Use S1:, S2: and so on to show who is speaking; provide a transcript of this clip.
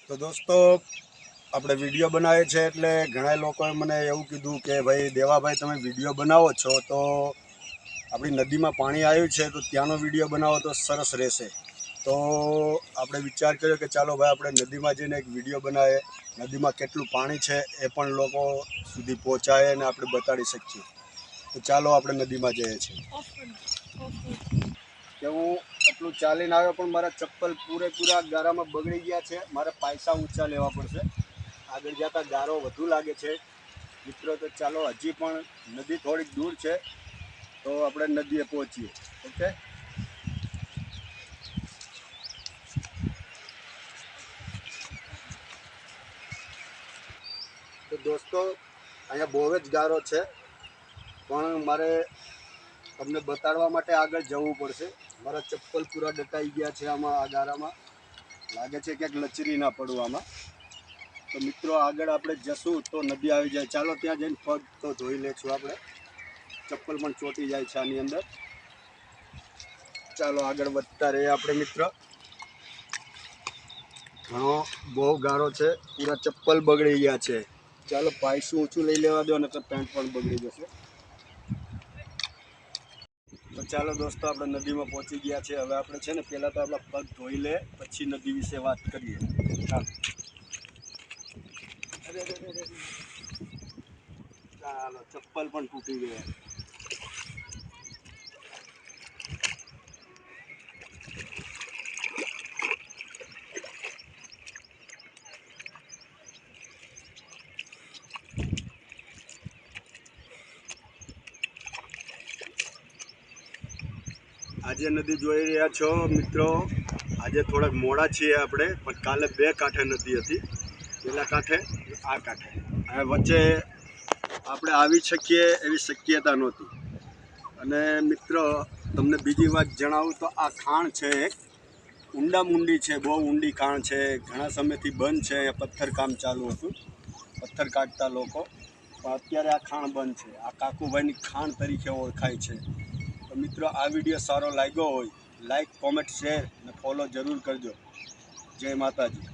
S1: તો દોસ્તો આપણે વિડીયો બનાવીએ છીએ એટલે ઘણા લોકોએ મને એવું કીધું કે ભાઈ દેવાભાઈ તમે વિડીયો બનાવો છો તો આપણી નદીમાં પાણી આવ્યું છે તો ત્યાંનો વિડીયો બનાવો તો સરસ રહેશે. તો આપણે વિચાર કર્યો કે ચાલો ભાઈ આપણે નદીમાં જઈને એક વિડીયો બનાવીએ, નદીમાં કેટલું પાણી છે એ પણ લોકો સુધી પહોંચાય અને આપણે બતાડી શકીએ. તો ચાલો આપણે નદીમાં જઈએ છીએ. કે હું એટલું ચાલીને આવ્યો પણ મારા ચપ્પલ પૂરેપૂરા ગારામાં બગડી ગયા છે. મારે પૈસા ઊંચા લેવા પડશે. આગળ જતાં ગારો વધુ લાગે છે મિત્રો. તો ચાલો હજી પણ નદી થોડીક દૂર છે તો આપણે નદીએ પહોંચીએ. ઓકે. તો દોસ્તો અહીંયા બહુ જ ગારો છે પણ મારે તમને બતાડવા માટે આગળ જવું પડશે. મારા ચપ્પલ પૂરા ડટાઈ ગયા છે આમાં, આ ગારામાં. લાગે છે ક્યાંક લચરી ના પડવામાં. તો મિત્રો આગળ આપણે જશું તો નદી આવી જાય. ચાલો ત્યાં જઈને પગ તો ધોઈ લેશું આપણે. ચપ્પલ પણ ચોંટી જાય છે આની અંદર. ચાલો આગળ વધતા રહીએ આપણે મિત્ર. ઘણો બહુ ગારો છે, પૂરા ચપ્પલ બગડી ગયા છે. ચાલો પાયસું ઊંચું લઈ લેવા દો નકર પેન્ટ પણ બગડી જશે. તો ચાલો દોસ્તો આપણે નદીમાં પહોંચી ગયા છે. હવે આપણે છે ને પહેલાં તો આપણા પગ ધોઈ લે પછી નદી વિશે વાત કરીએ. ચાલો ચાલો ચપ્પલ પણ તૂટી ગયા. આજે નદી જોઈ રહ્યા છો મિત્રો. આજે થોડાક મોડા છીએ આપણે, પણ કાલે બે કાંઠે નદી હતી. પેલા કાંઠે, આ કાંઠે. હવે વચ્ચે આપણે આવી શકીએ એવી શક્યતા નહોતી. અને મિત્રો તમને બીજી વાત જણાવું તો આ ખાણ છે એક ઊંડી છે, બહુ ઊંડી ખાણ છે. ઘણા સમયથી બંધ છે. અહીંયા પથ્થરકામ ચાલુ હતું, પથ્થર કાઢતા લોકો. પણ અત્યારે આ ખાણ બંધ છે. આ કાકુભાઈની ખાણ તરીકે ઓળખાય છે. તો મિત્રો આ વિડીયો સારો લાગ્યો હોય લાઈક, કોમેન્ટ, શેર અને ફોલો જરૂર કરજો. જય માતાજી.